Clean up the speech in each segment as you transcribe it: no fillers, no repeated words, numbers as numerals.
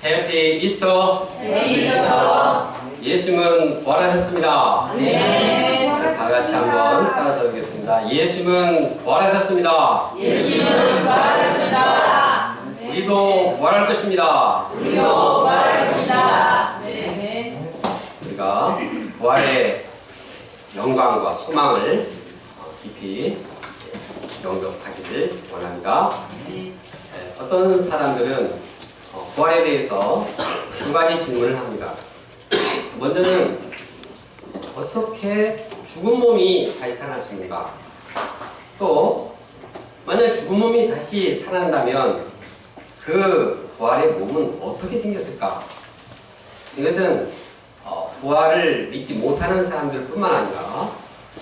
해피 이스터. 예수님은 부활하셨습니다. 네. 다 같이 한번 따라서 보겠습니다. 예수님은 부활하셨습니다. 예수님은 부활하셨습니다. 우리도 부활할 것입니다. 우리도 부활할 것이다. 네. 우리가 부활의 영광과 소망을 깊이 영접하기를 원합니다. 어떤 사람들은 부활에 대해서 두 가지 질문을 합니다. 먼저는 어떻게 죽은 몸이 다시 살아날 수 있는가? 또 만약 죽은 몸이 다시 살아난다면 그 부활의 몸은 어떻게 생겼을까? 이것은 부활을 믿지 못하는 사람들 뿐만 아니라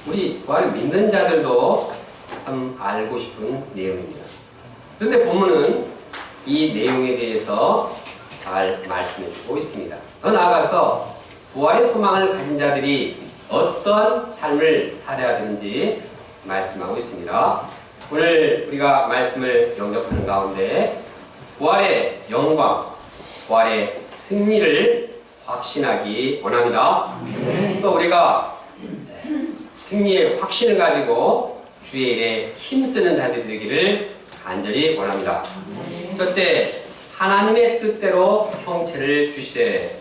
우리 부활을 믿는 자들도 참 알고 싶은 내용입니다. 그런데 본문은 이 내용에 대해서 잘 말씀해 주고 있습니다. 더 나아가서 부활의 소망을 가진 자들이 어떤 삶을 살아야 되는지 말씀하고 있습니다. 오늘 우리가 말씀을 영접하는 가운데 부활의 영광, 부활의 승리를 확신하기 원합니다. 또 우리가 승리의 확신을 가지고 주의 일에 힘쓰는 자들이 되기를 간절히 원합니다. 첫째, 하나님의 뜻대로 형체를 주시되.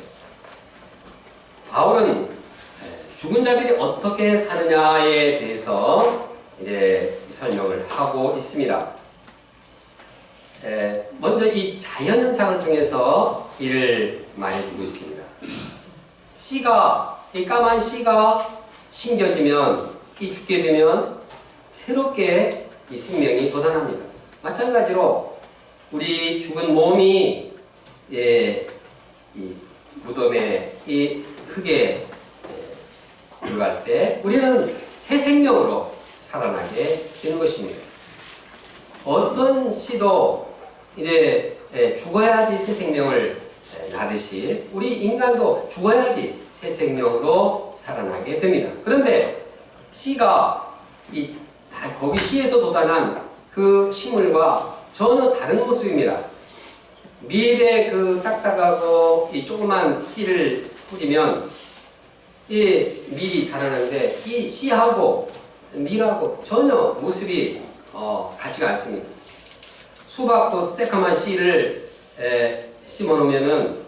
바울은 죽은 자들이 어떻게 사느냐에 대해서 이제 설명을 하고 있습니다. 먼저 이 자연현상을 통해서 이를 말해주고 있습니다. 씨가, 이 까만 씨가 심겨지면, 이 죽게 되면 새롭게 이 생명이 돋아납니다. 마찬가지로 우리 죽은 몸이 이 무덤에 이 흙에 들어갈 때 우리는 새 생명으로 살아나게 되는 것입니다. 어떤 씨도 이제 죽어야지 새 생명을 나듯이 우리 인간도 죽어야지 새 생명으로 살아나게 됩니다. 그런데 씨가 거기 씨에서 돋아난 그 식물과 전혀 다른 모습입니다. 밀에 그 딱딱하고 이 조그만 씨를 뿌리면 이 밀이 자라는데 이 씨하고 밀하고 전혀 모습이 같지가 않습니다. 수박도 새까만 씨를 심어 놓으면은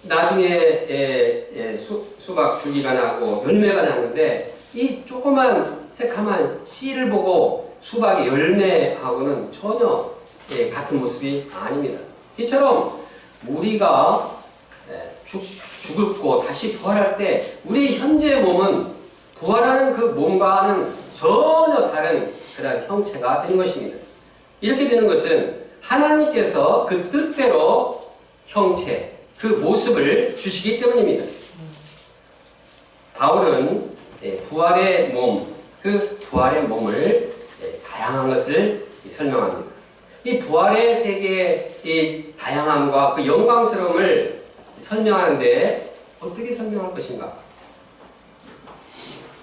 나중에 수박 줄기가 나고 열매가 나는데 이 조그만 새까만 씨를 보고 수박의 열매하고는 전혀 같은 모습이 아닙니다. 이처럼 우리가 죽고 다시 부활할 때 우리 현재의 몸은 부활하는 그 몸과는 전혀 다른 그런 형체가 되는 것입니다. 이렇게 되는 것은 하나님께서 그 뜻대로 형체, 그 모습을 주시기 때문입니다. 바울은 부활의 몸, 그 부활의 몸을 다양한 것을 설명합니다. 이 부활의 세계의 이 다양함과 그 영광스러움을 설명하는데 어떻게 설명할 것인가?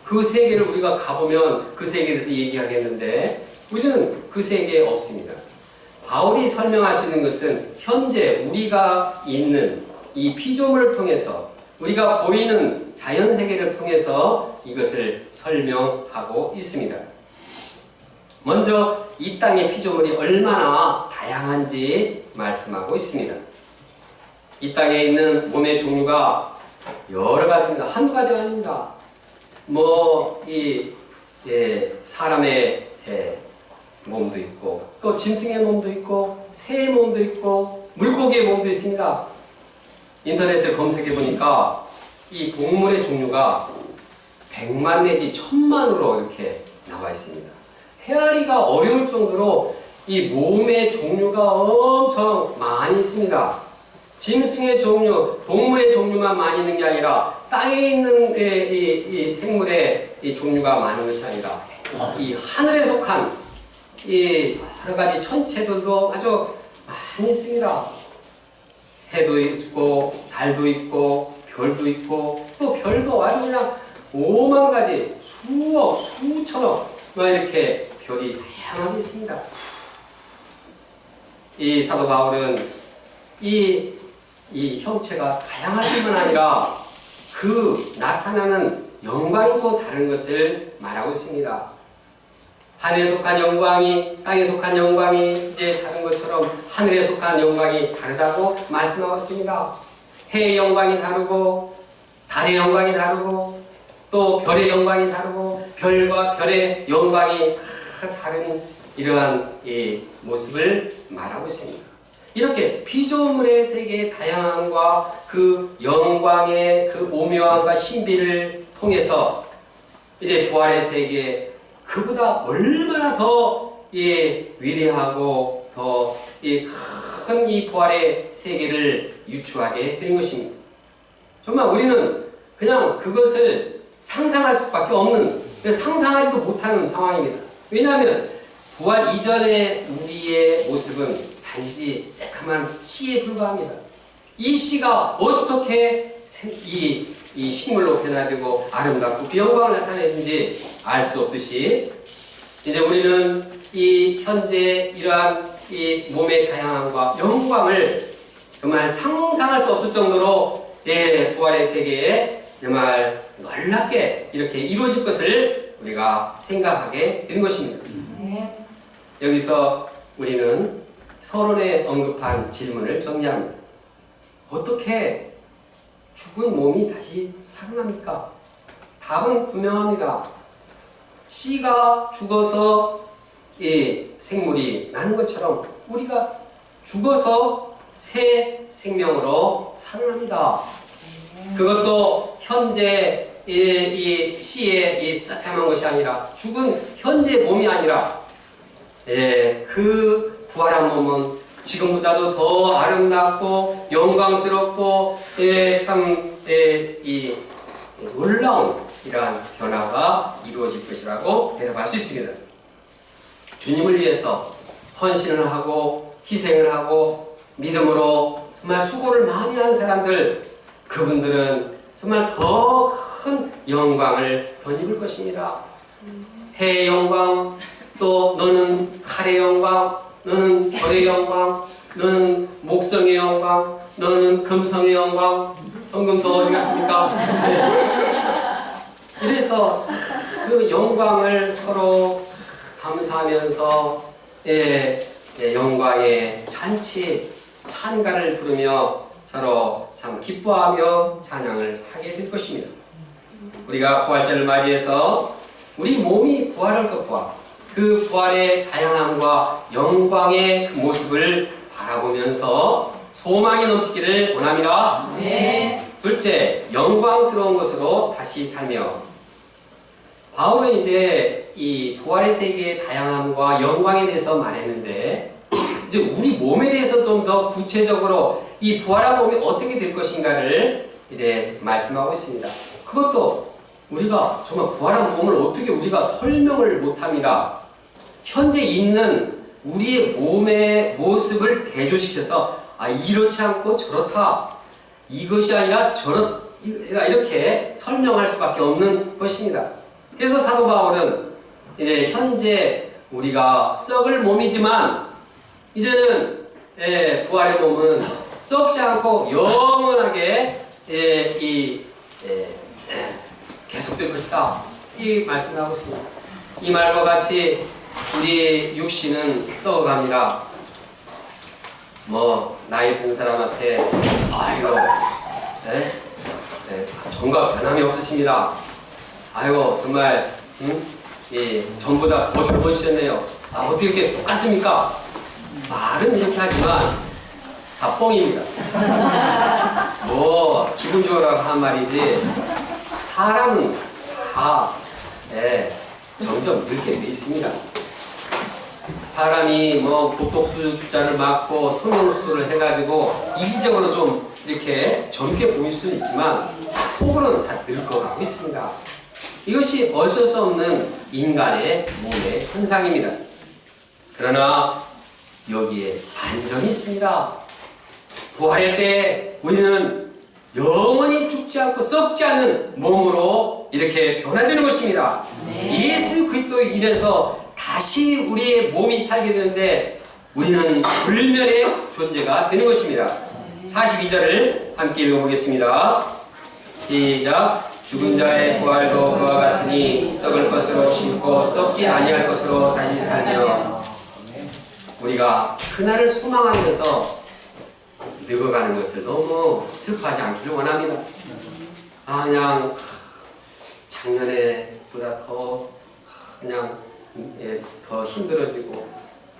그 세계를 우리가 가보면 그 세계에 대해서 얘기하겠는데 우리는 그 세계에 없습니다. 바울이 설명할 수 있는 것은 현재 우리가 있는 이 피조물을 통해서 우리가 보이는 자연세계를 통해서 이것을 설명하고 있습니다. 먼저 이 땅의 피조물이 얼마나 다양한지 말씀하고 있습니다. 이 땅에 있는 몸의 종류가 여러 가지입니다. 한두 가지가 아닙니다. 사람의 몸도 있고 또 짐승의 몸도 있고 새의 몸도 있고 물고기의 몸도 있습니다. 인터넷을 검색해 보니까 이 동물의 종류가 100만 내지 1000만으로 이렇게 나와 있습니다. 헤아리가 어려울 정도로 이 몸의 종류가 엄청 많이 있습니다. 짐승의 종류, 동물의 종류만 많이 있는 게 아니라 땅에 있는 이 생물의 이 종류가 많은 것이 아니라 이 하늘에 속한 이 여러 가지 천체들도 아주 많이 있습니다. 해도 있고 달도 있고 별도 있고 또 별도 아주 그냥 5만 가지 수억 수천억 이렇게 별이 다양하게 있습니다. 이 사도 바울은 이 이 형체가 다양할 뿐만 아니라 그 나타나는 영광이 또 다른 것을 말하고 있습니다. 하늘에 속한 영광이 땅에 속한 영광이 이제 다른 것처럼 하늘에 속한 영광이 다르다고 말씀하고 있습니다. 해의 영광이 다르고 달의 영광이 다르고 또 별의 영광이 다르고 별과 별의 영광이 다 다른 이러한 이 모습을 말하고 있습니다. 이렇게 피조물의 세계의 다양함과 그 영광의 그 오묘함과 신비를 통해서 이제 부활의 세계 그보다 얼마나 더 위대하고 더 큰 이 부활의 세계를 유추하게 되는 것입니다. 정말 우리는 그냥 그것을 상상할 수밖에 없는, 상상하지도 못하는 상황입니다. 왜냐하면 부활 이전의 우리의 모습은 단지 새카만 씨에 불과합니다. 이 씨가 어떻게 이 식물로 변화되고 아름답고 그 영광을 나타내는지 알 수 없듯이 이제 우리는 이 현재 이러한 이 몸의 다양함과 영광을 정말 상상할 수 없을 정도로 부활의 세계에 정말 놀랍게 이렇게 이루어질 것을 우리가 생각하게 되는 것입니다. 여기서 우리는 서론에 언급한 질문을 정리합니다. 어떻게 죽은 몸이 다시 살아납니까? 답은 분명합니다. 씨가 죽어서 생물이 나는 것처럼 우리가 죽어서 새 생명으로 살아납니다. 그것도 현재 이 씨의 이 새까만 것이 아니라 죽은 현재 몸이 아니라 그 부활한 몸은 지금보다도 더 아름답고 영광스럽고 참 놀라운 이러한 변화가 이루어질 것이라고 대답할 수 있습니다. 주님을 위해서 헌신을 하고 희생을 하고 믿음으로 정말 수고를 많이 한 사람들, 그분들은 정말 더 큰 영광을 덧입을 것입니다. 해의 영광, 또 너는 칼의 영광, 너는 벌의 영광, 너는 목성의 영광, 너는 금성의 영광. 황금성 어디 갔습니까? 이래서 그 영광을 서로 감사하면서 영광의 잔치 찬가를 부르며 서로 참 기뻐하며 찬양을 하게 될 것입니다. 우리가 부활절을 맞이해서 우리 몸이 부활할 것과 그 부활의 다양함과 영광의 그 모습을 바라보면서 소망이 넘치기를 원합니다. 네. 둘째, 영광스러운 것으로 다시 살며. 바울은 이제 이 부활의 세계의 다양함과 영광에 대해서 말했는데, 이제 우리 몸에 대해서 좀 더 구체적으로 이 부활한 몸이 어떻게 될 것인가를 이제 말씀하고 있습니다. 그것도 우리가 정말 부활한 몸을 어떻게 우리가 설명을 못합니다. 현재 있는 우리의 몸의 모습을 대조시켜서 이렇지 않고 저렇다, 이것이 아니라 이렇게 설명할 수밖에 없는 것입니다. 그래서 사도 바울은 이제 현재 우리가 썩을 몸이지만 이제는 부활의 몸은 썩지 않고 영원하게 계속될 것이다, 이 말씀을 하고 있습니다. 이 말과 같이 우리 육신은 썩어갑니다. 나이 든 사람한테 아이고 전과 변함이 없으십니다. 아이고 정말 전보다 더 젊어지셨네요. 어떻게 이렇게 똑같습니까? 말은 이렇게 하지만 다 뻥입니다. 기분 좋으라고 한 말이지 사람은 다 점점 늙게 돼 있습니다. 사람이 보톡스 주사를 맞고 성형수술을 해가지고 이시적으로 좀 이렇게 젊게 보일 수는 있지만 속으로는 다 늙어가고 있습니다. 이것이 어쩔 수 없는 인간의 몸의 현상입니다. 그러나 여기에 반전이 있습니다. 부활의 때 우리는 영원히 죽지 않고 썩지 않는 몸으로 이렇게 변화되는 것입니다. 네. 예수 그리스도에 인해서 다시 우리의 몸이 살게 되는데 우리는 불멸의 존재가 되는 것입니다. 42절을 함께 읽어보겠습니다. 시작. 죽은 자의 부활도 그와 같으니 썩을 것으로 심고 썩지 아니할 것으로 다시 살며. 우리가 그날을 소망하면서 늙어가는 것을 너무 슬퍼하지 않기를 원합니다. 그냥 작년에보다 더 그냥 더 힘들어지고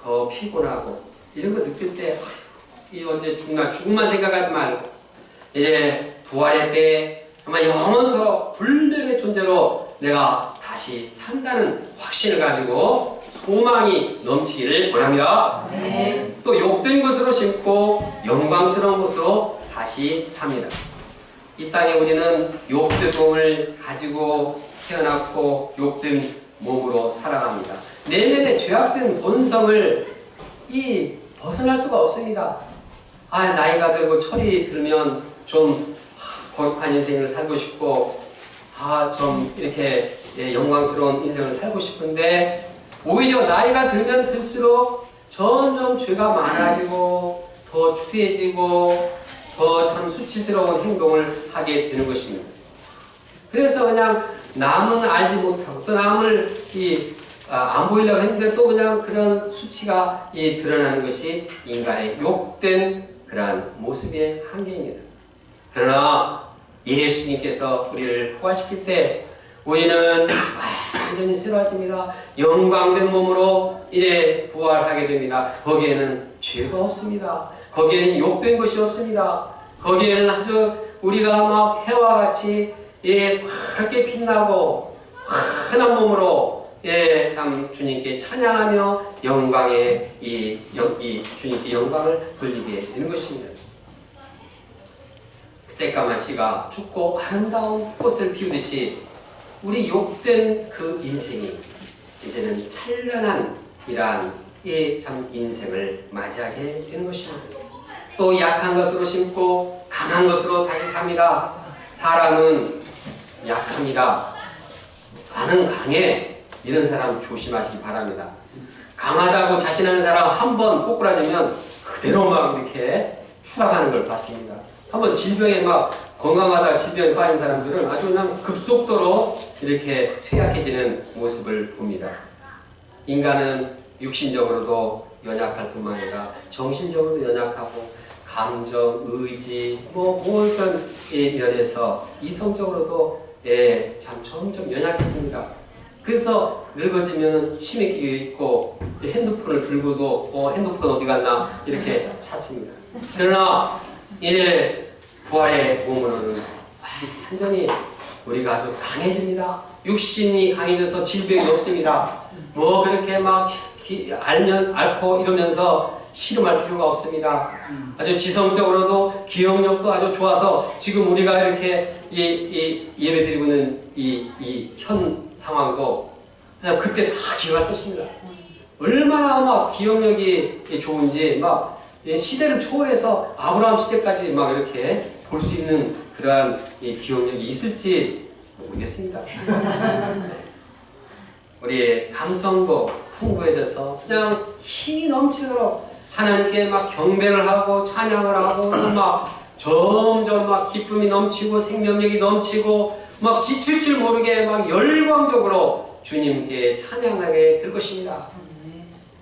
더 피곤하고 이런 거 느낄 때 이 언제 죽나 죽음만 생각하지 말고 이제 부활의 때 아마 영원토록 불멸의 존재로 내가 다시 산다는 확신을 가지고 소망이 넘치기를 원합니다. 네. 또 욕된 것으로 심고 영광스러운 것으로 다시 삽니다. 이 땅에 우리는 욕된 몸을 가지고 태어났고 욕된 몸으로 살아갑니다. 내면의 죄악된 본성을 벗어날 수가 없습니다. 나이가 들고 철이 들면 좀 거룩한 인생을 살고 싶고 좀 이렇게 영광스러운 인생을 살고 싶은데 오히려 나이가 들면 들수록 점점 죄가 많아지고 더 추해지고 더 참 수치스러운 행동을 하게 되는 것입니다. 그래서 그냥 남은 알지 못하고 또 남을 안 보이려고 했는데 또 그냥 그런 수치가 드러나는 것이 인간의 욕된 그러한 모습의 한계입니다. 그러나 예수님께서 우리를 부활시킬 때 우리는 완전히 새로워집니다. 영광된 몸으로 이제 부활하게 됩니다. 거기에는 죄가 없습니다. 거기에는 욕된 것이 없습니다. 거기에는 아주 우리가 막 해와 같이 밝게 빛나고 환한 몸으로 참 주님께 찬양하며 영광의 주님께 영광을 돌리게 되는 것입니다. 새까만 씨가 죽고 아름다운 꽃을 피우듯이 우리 욕된 그 인생이 이제는 찬란한 이러한 참 인생을 맞이하게 되는 것입니다. 또 약한 것으로 심고 강한 것으로 다시 삽니다. 사람은 약합니다. 나는 강해. 이런 사람 조심하시기 바랍니다. 강하다고 자신하는 사람 한번 꼬꾸라지면 그대로 막 이렇게 추락하는 걸 봤습니다. 한번 질병에 막 건강하다가 질병에 빠진 사람들은 아주 그냥 급속도로 이렇게 쇠약해지는 모습을 봅니다. 인간은 육신적으로도 연약할 뿐만 아니라 정신적으로도 연약하고 감정, 의지, 모든 면에서 이성적으로도 참 점점 연약해집니다. 그래서 늙어지면 치매 기에 있고 핸드폰을 들고도 핸드폰 어디 갔나 이렇게 찾습니다. 그러나 이제 부활의 몸으로는 완전히 우리가 아주 강해집니다. 육신이 강해져서 질병이 없습니다. 그렇게 막 앓고 이러면서 씨름할 필요가 없습니다. 아주 지성적으로도 기억력도 아주 좋아서 지금 우리가 이렇게 예배 드리고 있는 이 현 상황도 그냥 그때 다 기억할 것입니다. 얼마나 막 기억력이 좋은지 막 시대를 초월해서 아브라함 시대까지 막 이렇게 볼 수 있는 그러한 기억력이 있을지 모르겠습니다. 우리의 감성도 풍부해져서 그냥 힘이 넘치도록 하나님께 막 경배를 하고 찬양을 하고 막 점점 막 기쁨이 넘치고 생명력이 넘치고 막 지칠 줄 모르게 막 열광적으로 주님께 찬양하게 될 것입니다.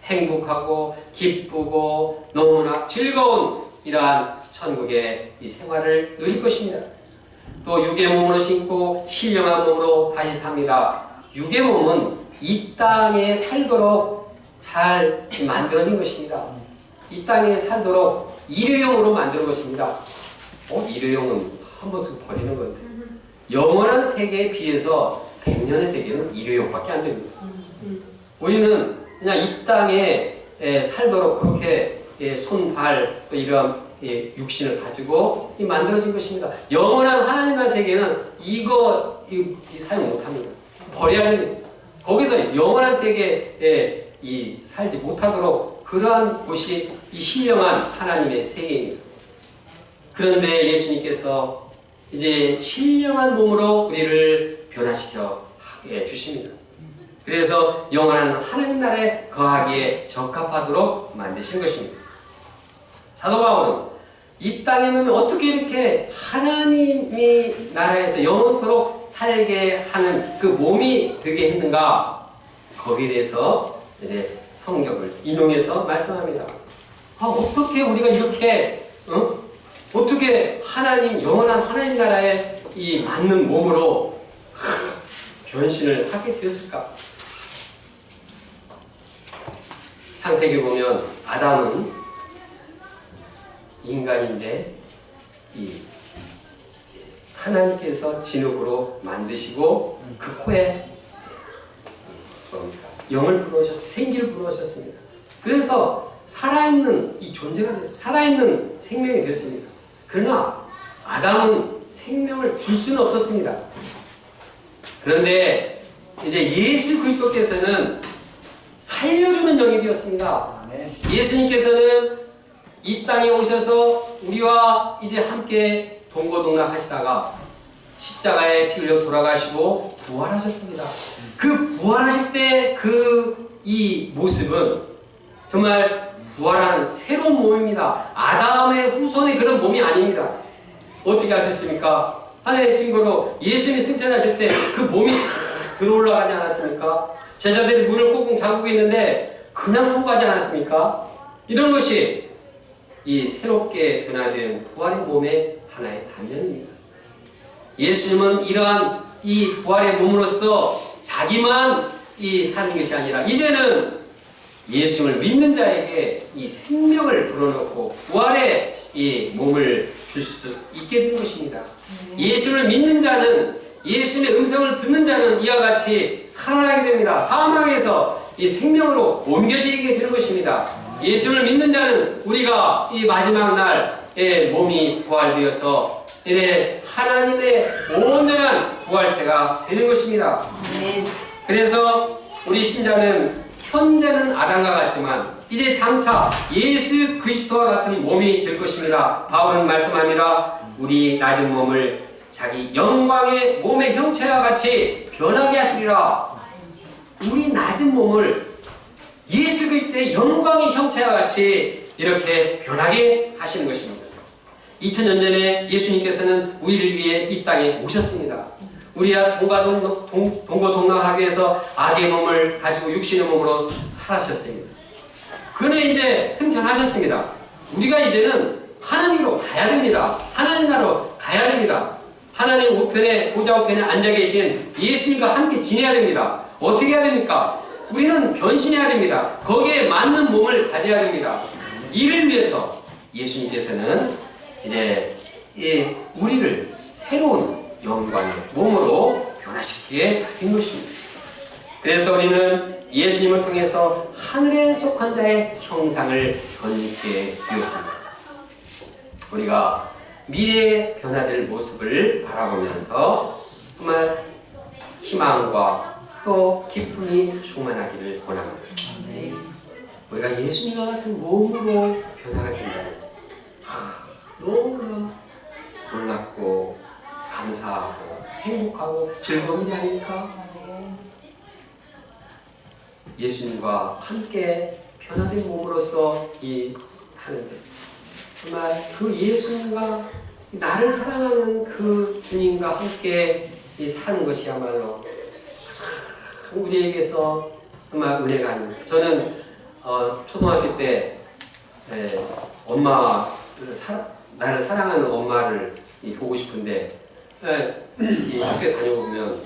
행복하고 기쁘고 너무나 즐거운 이러한 천국의 이 생활을 누릴 것입니다. 또 육의 몸으로 신고 신령한 몸으로 다시 삽니다. 육의 몸은 이 땅에 살도록 잘 만들어진 것입니다. 이 땅에 살도록 일회용으로 만드는 것입니다. 일회용은 한 번씩 버리는 건데 영원한 세계에 비해서 100년의 세계는 일회용밖에 안 됩니다. 우리는 그냥 이 땅에 살도록 그렇게 손, 발, 이런 육신을 가지고 만들어진 것입니다. 영원한 하나님의 세계는 이거 사용 못합니다. 버려야 됩니다. 거기서 영원한 세계에 살지 못하도록 그러한 곳이 이 신령한 하나님의 세계입니다. 그런데 예수님께서 이제 신령한 몸으로 우리를 변화시켜 주십니다. 그래서 영원한 하나님 나라에 거하기에 적합하도록 만드신 것입니다. 사도 바울은 이 땅에 오면 어떻게 이렇게 하나님의 나라에서 영원토록 살게 하는 그 몸이 되게 했는가? 거기에 대해서 이제 성경을 인용해서 말씀합니다. 어떻게 우리가 이렇게 어떻게 하나님 영원한 하나님 나라에 이 맞는 몸으로 변신을 하게 되었을까? 창세기 보면 아담은 인간인데 이 하나님께서 진흙으로 만드시고 그 코에 뭡니까? 영을 불어오셨습니다. 생기를 불어오셨습니다. 그래서 살아있는 이 존재가 되었습니다. 살아있는 생명이 되었습니다. 그러나 아담은 생명을 줄 수는 없었습니다. 그런데 이제 예수 그리스도께서는 살려주는 영이 되었습니다. 예수님께서는 이 땅에 오셔서 우리와 이제 함께 동고동락하시다가 십자가에 피 흘려 돌아가시고 부활하셨습니다. 그 부활하실 때 이 모습은 정말 부활한 새로운 몸입니다. 아담의 후손의 그런 몸이 아닙니다. 어떻게 하셨습니까? 하나의 증거로 예수님이 승천하실 때 그 몸이 쫙 들어올라가지 않았습니까? 제자들이 문을 꽁꽁 잠그고 있는데 그냥 통과하지 않았습니까? 이런 것이 이 새롭게 변화된 부활의 몸의 하나의 단면입니다. 예수님은 이러한 이 부활의 몸으로서 자기만 이 사는 것이 아니라 이제는 예수님을 믿는 자에게 이 생명을 불어넣고 부활의 이 몸을 줄 수 있게 된 것입니다. 예수를 믿는 자는 예수님의 음성을 듣는 자는 이와 같이 살아나게 됩니다. 사망에서 이 생명으로 옮겨지게 되는 것입니다. 예수를 믿는 자는 우리가 이 마지막 날에 몸이 부활되어서 이제 하나님의 온전한 부활체가 되는 것입니다. 그래서 우리 신자는 현재는 아담과 같지만 이제 장차 예수 그리스도와 같은 몸이 될 것입니다. 바울은 말씀합니다. 우리 낮은 몸을 자기 영광의 몸의 형체와 같이 변하게 하시리라. 우리 낮은 몸을 예수 그리스도의 영광의 형체와 같이 이렇게 변하게 하시는 것입니다. 2000년 전에 예수님께서는 우리를 위해 이 땅에 오셨습니다. 우리와 동고동락하기 위해서 악의 몸을 가지고 육신의 몸으로 살아셨습니다. 그는 이제 승천하셨습니다. 우리가 이제는 하나님으로 가야 됩니다. 하나님 나라로 가야 됩니다. 하나님 우편에 보좌 우편에 앉아 계신 예수님과 함께 지내야 됩니다. 어떻게 해야 됩니까? 우리는 변신해야 됩니다. 거기에 맞는 몸을 가져야 됩니다. 이를 위해서 예수님께서는 이제 우리를 새로운 영광의 몸으로 변화시키게 된 것입니다. 그래서 우리는 예수님을 통해서 하늘에 속한 자의 형상을 덧입게 되었습니다. 우리가 미래에 변화될 모습을 바라보면서 정말 희망과 또 기쁨이 충만하기를 원합니다. 우리가 예수님과 같은 몸으로 변화가 된다면 너무나 놀랍고 감사하고 행복하고 즐거운 게 아닐까? 예수님과 함께 변화된 몸으로서 하는데 정말 그 예수님과 나를 사랑하는 그 주님과 함께 사는 것이야말로 우리에게서 정말 은혜가 아닙니다. 저는 초등학교 때 나를 사랑하는 엄마를 보고 싶은데 이 학교에 다녀보면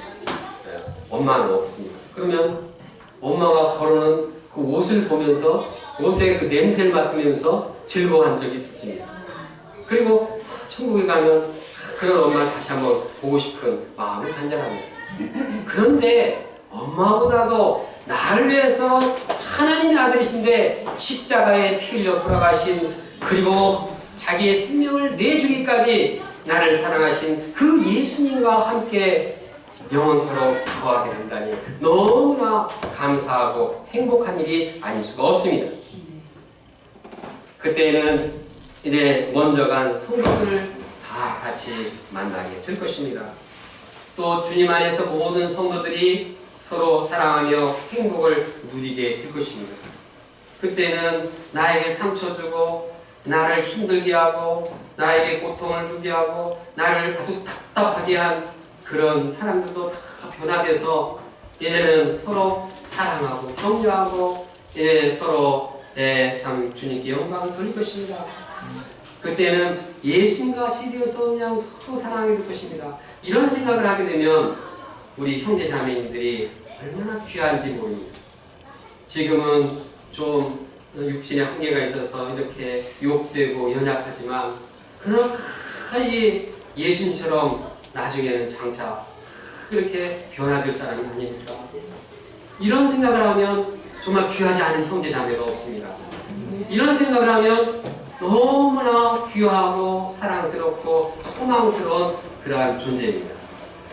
엄마는 없습니다. 그러면 엄마가 걸어오는 그 옷을 보면서 옷의 그 냄새를 맡으면서 즐거워한 적이 있었습니다. 그리고 천국에 가면 그런 엄마를 다시 한번 보고 싶은 마음이 간절합니다. 그런데 엄마보다도 나를 위해서 하나님의 아들이신데 십자가에 피 흘려 돌아가신 그리고 자기의 생명을 내주기까지 나를 사랑하신 그 예수님과 함께 영원토록 거하게 된다니 너무나 감사하고 행복한 일이 아닐 수가 없습니다. 그때는 이제 먼저 간 성도들을 다 같이 만나게 될 것입니다. 또 주님 안에서 모든 성도들이 서로 사랑하며 행복을 누리게 될 것입니다. 그때는 나에게 상처 주고 나를 힘들게 하고 나에게 고통을 주게 하고 나를 아주 답답하게 한 그런 사람들도 다 변화돼서 이제는 서로 사랑하고 격려하고 서로 참 주님께 영광을 돌릴 것입니다. 그때는 예수님과 같이 되어서 그냥 서로 사랑하게 될 것입니다. 이런 생각을 하게 되면 우리 형제 자매님들이 얼마나 귀한지 모릅니다. 지금은 좀 육신의 한계가 있어서 이렇게 유혹되고 연약하지만 그러나 이 예수님처럼 나중에는 장차 그렇게 변화될 사람이 아닙니까? 이런 생각을 하면 정말 귀하지 않은 형제 자매가 없습니다. 이런 생각을 하면 너무나 귀하고 사랑스럽고 소망스러운 그러한 존재입니다.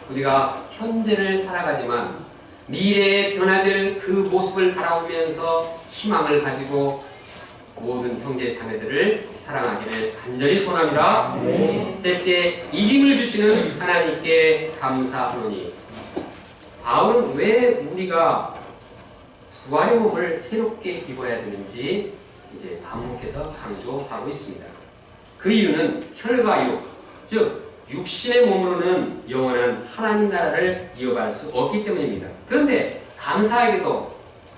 우리가 현재를 살아가지만 미래에 변화될 그 모습을 바라보면서 희망을 가지고 모든 형제 자매들을 사랑하기를 간절히 소원합니다. 셋째, 이김을 주시는 하나님께 감사하노니. 바울은 왜 우리가 부활의 몸을 새롭게 입어야 되는지 이제 반복해서 강조하고 있습니다. 그 이유는 혈과 육, 즉 육신의 몸으로는 영원한 하나님 나라를 이어갈 수 없기 때문입니다. 그런데 감사하게도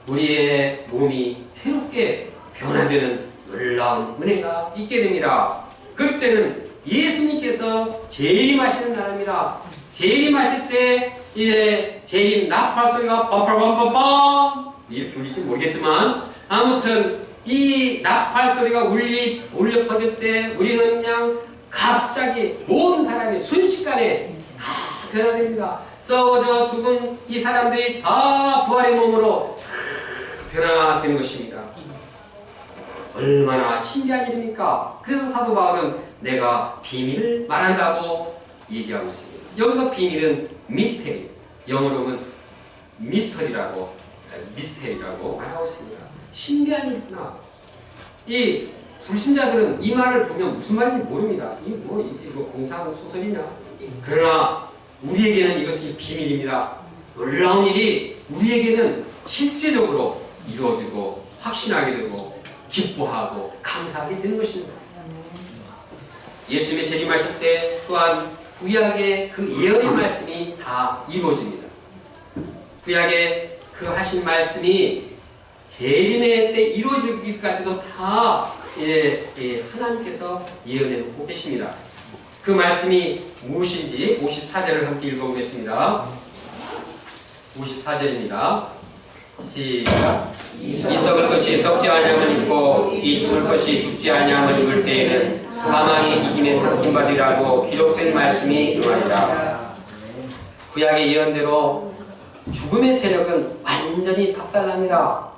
우리의 몸이 새롭게 변화되는 놀라운 은혜가 있게 됩니다. 그때는 예수님께서 재림하시는 날입니다. 재림하실 때 이제 재림 나팔 소리가 빰빰빰빰빰 이렇게 울릴지 모르겠지만 아무튼 이 나팔 소리가 울려 퍼질 때 우리는 그냥 갑자기 모든 사람이 순식간에 다 변화됩니다. 썩어져 죽은 이 사람들이 다 부활의 몸으로 변화되는 것입니다. 얼마나 신기한 일입니까? 그래서 사도 바울은 내가 비밀을 말한다고 얘기하고 있습니다. 여기서 비밀은 미스테리, 영어로 보면 미스터리라고 말하고 있습니다. 신비한 일이구나. 이 불신자들은 이 말을 보면 무슨 말인지 모릅니다. 이거 공상 소설이냐? 그러나 우리에게는 이것이 비밀입니다. 놀라운 일이 우리에게는 실제적으로 이루어지고 확신하게 되고 기뻐하고 감사하게 되는 것입니다. 예수님의 재림하실 때 또한 구약의 그 예언의 말씀이 다 이루어집니다. 구약의 그 하신 말씀이 재림의 때 이루어지기까지도 다 하나님께서 예언해 놓고 계십니다. 그 말씀이 무엇인지 54절을 함께 읽어보겠습니다. 54절입니다. 시작. 이 썩을 것이 썩지 아니함을 입고 이 죽을 것이 죽지 아니함을 입을 때에는 사망이 이김에 삼킴받으리라고 기록된 말씀이 이루어지리라. 구약의 예언대로 죽음의 세력은 완전히 박살납니다.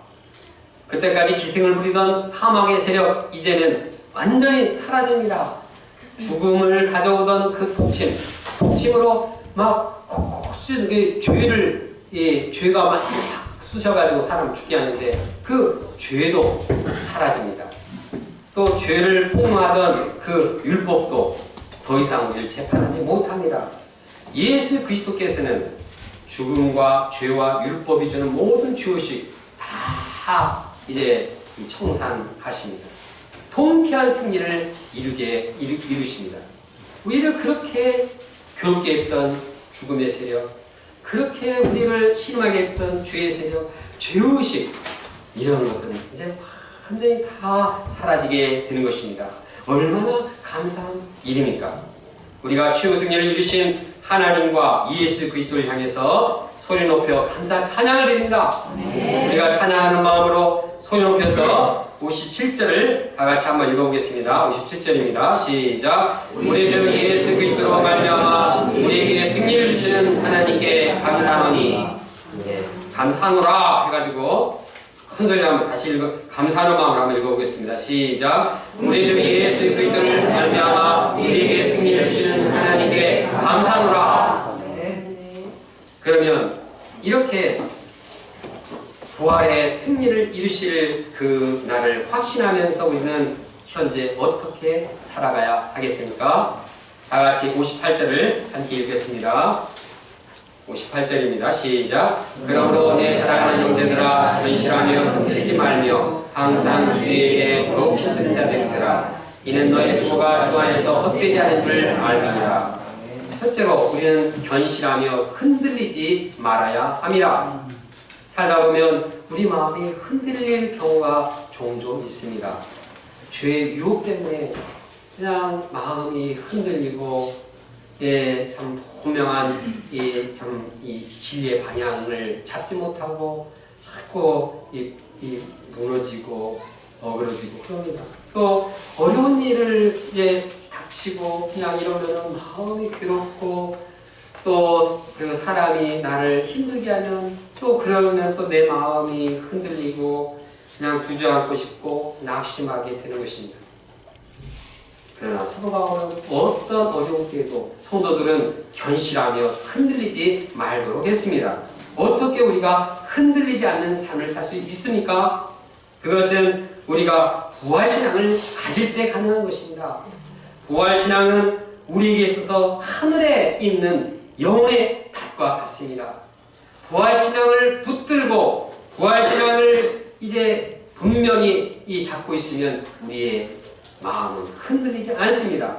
그때까지 기승을 부리던 사망의 세력 이제는 완전히 사라집니다. 죽음을 가져오던 그 독침으로 막 죄가 막 쑤셔가지고 사람 죽게 하는데 그 죄도 사라집니다. 또 죄를 폭로하던 그 율법도 더 이상 우리를 재판하지 못합니다. 예수 그리스도께서는 죽음과 죄와 율법이 주는 모든 죄의식 다 이제 청산하십니다. 통쾌한 승리를 이루십니다. 우리를 그렇게 괴롭게 했던 죽음의 세력, 그렇게 우리를 신음하게 했던 죄의 세력, 죄의식 이런 것은 이제 완전히 다 사라지게 되는 것입니다. 얼마나 감사한 일입니까? 우리가 최후 승리를 이루신 하나님과 예수 그리스도를 향해서 소리 높여 감사 찬양을 드립니다. 우리가 찬양하는 마음으로 소리 높여서 57절을 다 같이 한번 읽어보겠습니다. 57절입니다. 시작. 우리 주 예수 그리스도로 말미암아 우리에게 승리를 주시는 하나님께 감사하노니. 감사하노라 해가지고 큰 소리 한번 다시 감사하는 마음으로 한번 읽어보겠습니다. 시작. 우리 주 예수 그리스도를 말미암아 우리에게 승리를 주시는 하나님께 감사하노라. 그러면 이렇게 부활의 승리를 이루실 그 날을 확신하면서 우리는 현재 어떻게 살아가야 하겠습니까? 다 같이 58절을 함께 읽겠습니다. 58절입니다. 시작. 그러므로 내 사랑하는 형제들아, 전실하며 흔들리지 말며 항상 주의에 더욱 힘쓰는 자들이라. 이는 너희 부모가 주 안에서 헛되지 않은 줄 알미니라. 첫째로 우리는 견실하며 흔들리지 말아야 합니다. 살다 보면 우리 마음이 흔들릴 경우가 종종 있습니다. 죄의 유혹 때문에 그냥 마음이 흔들리고 참 분명한 이 진리의 방향을 잡지 못하고 자꾸 무너지고 어그러지고 그럽니다. 또 어려운 일을 닥치고 그냥 이러면은 마음이 괴롭고 또 그 사람이 나를 힘들게 하면 또 그러면 또 내 마음이 흔들리고 그냥 주저앉고 싶고 낙심하게 되는 것입니다. 그러나 사도 바울은 어떤 어려운 때에도 성도들은 견실하며 흔들리지 말도록 했습니다. 어떻게 우리가 흔들리지 않는 삶을 살 수 있습니까? 그것은 우리가 부활신앙을 가질 때 가능한 것입니다. 부활신앙은 우리에게 있어서 하늘에 있는 영혼의 닷과 같습니다. 부활신앙을 붙들고 부활신앙을 이제 분명히 잡고 있으면 우리의 마음은 흔들리지 않습니다.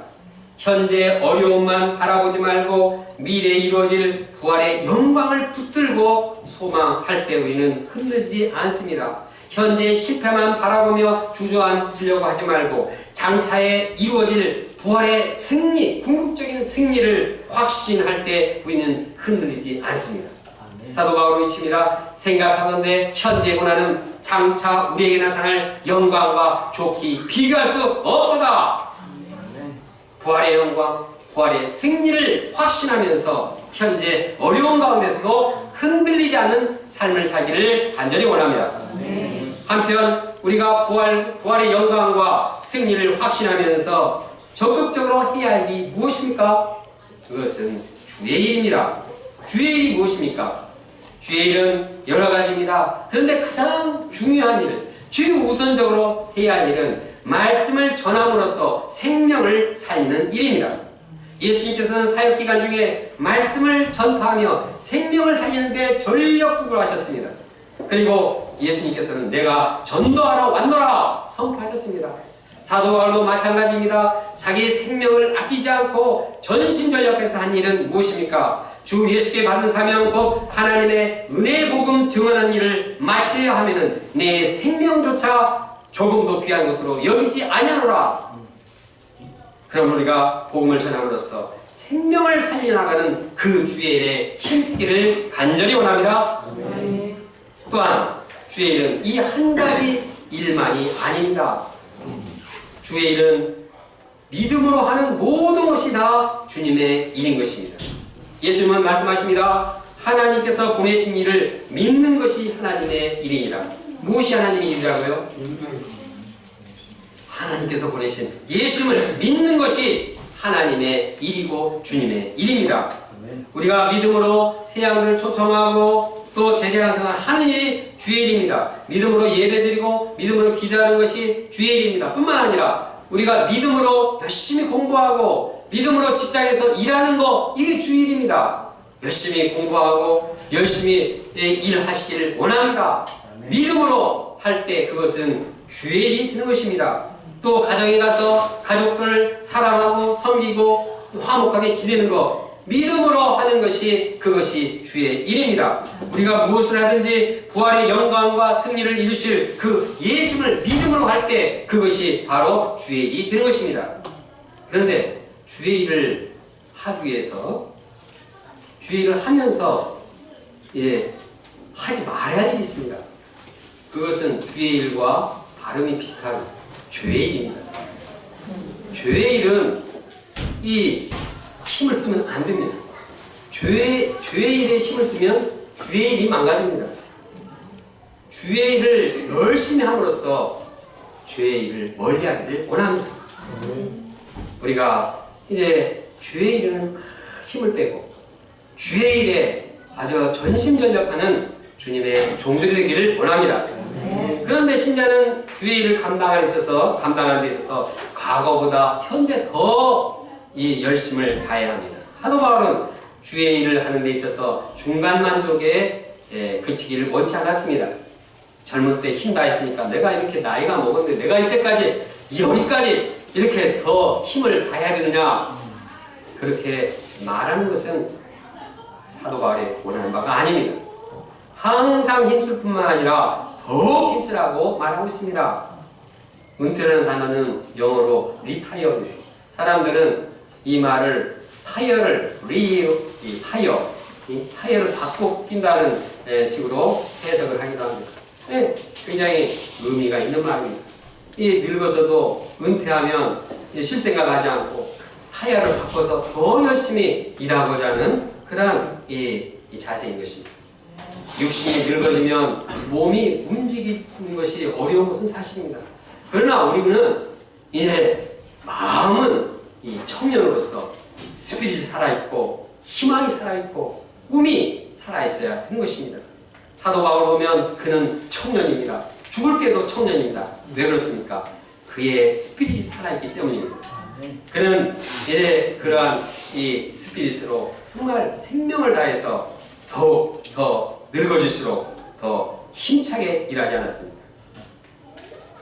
현재 어려움만 바라보지 말고 미래에 이루어질 부활의 영광을 붙들고 소망할 때 우리는 흔들리지 않습니다. 현재 실패만 바라보며 주저앉으려고 하지 말고 장차에 이루어질 부활의 승리, 궁극적인 승리를 확신할 때 우리는 흔들리지 않습니다. 사도 바울은 외칩니다. 생각하건대 현재 고난은 장차 우리에게 나타날 영광과 좋게 비교할 수 없도다. 부활의 영광, 부활의 승리를 확신하면서 현재 어려운 가운데서도 흔들리지 않는 삶을 살기를 간절히 원합니다. 한편 우리가 부활의 영광과 승리를 확신하면서 적극적으로 해야 할 일이 무엇입니까? 그것은 주의 일입니다. 주의 일이 무엇입니까? 주의 일은 여러 가지입니다. 그런데 가장 중요한 일, 최우선적으로 해야 할 일은 말씀을 전함으로써 생명을 살리는 일입니다. 예수님께서는 사역기간 중에 말씀을 전파하며 생명을 살리는 데 전력투구를 하셨습니다. 그리고 예수님께서는 내가 전도하러 왔노라 선포하셨습니다. 사도 바울도 마찬가지입니다. 자기의 생명을 아끼지 않고 전심전력해서 한 일은 무엇입니까? 주 예수께 받은 사명 곧 하나님의 은혜의 복음 증언하는 일을 마치려 하면은 내 생명조차 조금도 귀한 것으로 여기지 아니하노라. 그럼 우리가 복음을 전함으로써 생명을 살려나가는 그 주의 일에 힘쓰기를 간절히 원합니다. 또한 주의 일은 이 한 가지 일만이 아닙니다. 주의 일은 믿음으로 하는 모든 것이 다 주님의 일인 것입니다. 예수님은 말씀하십니다. 하나님께서 보내신 일을 믿는 것이 하나님의 일이니라. 무엇이 하나님의 일이라고요? 하나님께서 보내신 예수님을 믿는 것이 하나님의 일이고 주님의 일입니다. 우리가 믿음으로 세상을 초청하고 또 제대한 생활 하는 일이 주의 일입니다. 믿음으로 예배드리고 믿음으로 기도하는 것이 주의 일입니다. 뿐만 아니라 우리가 믿음으로 열심히 공부하고 믿음으로 직장에서 일하는 거, 이게 주의 일입니다. 열심히 공부하고 열심히 일하시기를 원합니다. 믿음으로 할 때 그것은 주의 일이 되는 것입니다. 또 가정에 가서 가족들 사랑하고 섬기고 화목하게 지내는 것, 믿음으로 하는 것이 그것이 주의 일입니다. 우리가 무엇을 하든지 부활의 영광과 승리를 이루실 그 예수를 믿음으로 할 때 그것이 바로 주의 일이 되는 것입니다. 그런데 주의 일을 하기 위해서 주의 일을 하면서 하지 말아야 할 일이 있습니다. 그것은 주의 일과 발음이 비슷한 죄의 일입니다. 죄의 일은 이 힘을 쓰면 안 됩니다. 죄의 일에 힘을 쓰면 주의 일이 망가집니다. 주의 일을 열심히 함으로써 죄의 일을 멀리하기를 원합니다. 우리가 이제 죄의 일에는 힘을 빼고 주의 일에 아주 전심전력하는 주님의 종들이 되기를 원합니다. 그런데 신자는 주의 일을 감당하는 데 있어서 과거보다 현재 더 이 열심을 다해야 합니다. 사도 바울은 주의 일을 하는 데 있어서 중간 만족에 그치기를 원치 않았습니다. 젊을 때 힘 다했으니까 내가 이렇게 나이가 먹었는데 내가 이때까지 여기까지 이렇게 더 힘을 다해야 되느냐? 그렇게 말하는 것은 사도 바울이 원하는 바가 아닙니다. 항상 힘쓸 뿐만 아니라 더욱 힘쓰라고 말하고 있습니다. 은퇴라는 단어는 영어로 리타이어입니다. 사람들은 이 말을 타이어를 이 타이어를 바꿔 낀다는 식으로 해석을 하기도 합니다. 네, 굉장히 의미가 있는 말입니다. 이 늙어서도 은퇴하면 실생각하지 않고 타이어를 바꿔서 더 열심히 일하고자 하는 그런 이 자세인 것입니다. 육신이 늙어지면 몸이 움직이는 것이 어려운 것은 사실입니다. 그러나 우리는 이제 마음은 이 청년으로서 스피릿이 살아있고 희망이 살아있고 꿈이 살아있어야 하는 것입니다. 사도 바울 보면 그는 청년입니다. 죽을 때도 청년입니다. 왜 그렇습니까? 그의 스피릿이 살아있기 때문입니다. 그는 이제 그러한 이 스피릿으로 정말 생명을 다해서 더욱 더 늙어질수록 더 힘차게 일하지 않았습니까?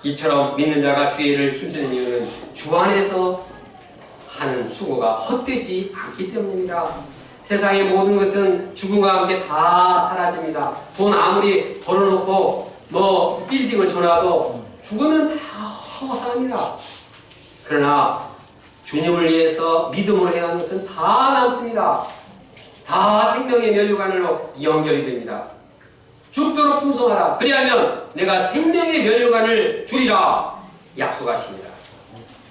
이처럼 믿는 자가 주의 일을 힘쓰는 이유는 주 안에서 하는 수고가 헛되지 않기 때문입니다. 세상의 모든 것은 죽음과 함께 다 사라집니다. 돈 아무리 벌어놓고 빌딩을 줘놔도 죽으면 다 허사합니다. 그러나 주님을 위해서 믿음으로 행하는 것은 다 남습니다. 다 생명의 면류관으로 연결이 됩니다. 죽도록 충성하라. 그리하면 내가 생명의 면류관을 주리라 약속하십니다.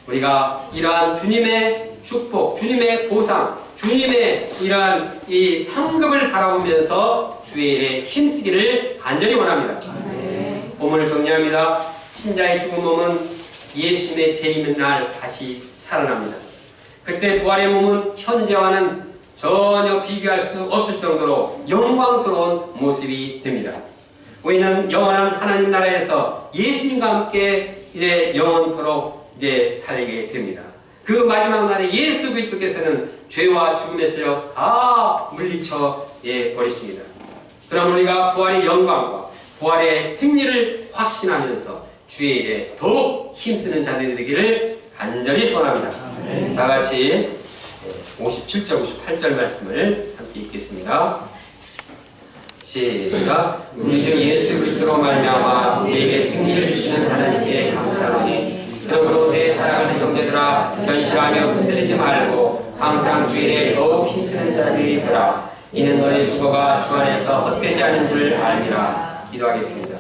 우리가 이러한 주님의 축복, 주님의 보상, 주님의 이러한 이 상급을 바라보면서 주의 일에 힘쓰기를 간절히 원합니다. 본문을 정리합니다. 신자의 죽은 몸은 예수님의 재림의 날 다시 살아납니다. 그때 부활의 몸은 현재와는 전혀 비교할 수 없을 정도로 영광스러운 모습이 됩니다. 우리는 영원한 하나님 나라에서 예수님과 함께 이제 영원토록 이제 살게 됩니다. 그 마지막 날에 예수 그리스도께서는 죄와 죽음의 세력 다 물리쳐 버리십니다. 그럼 우리가 부활의 영광과 부활의 승리를 확신하면서 주의 일에 더욱 힘쓰는 자들이 되기를 간절히 소원합니다. 다 같이 57절, 58절 말씀을 함께 읽겠습니다. 시작. 우리 주 예수 그리스도로 말미암아 우리에게 승리를 주시는 하나님께 감사하노니 그러므로 내 사랑하는 형제들아 견실하며 흔들리지 말고 항상 주 일에 더욱 힘쓰는 자들이 되라. 이는 너의 수고가 주 안에서 헛되지 않은 줄 알미라. 기도하겠습니다.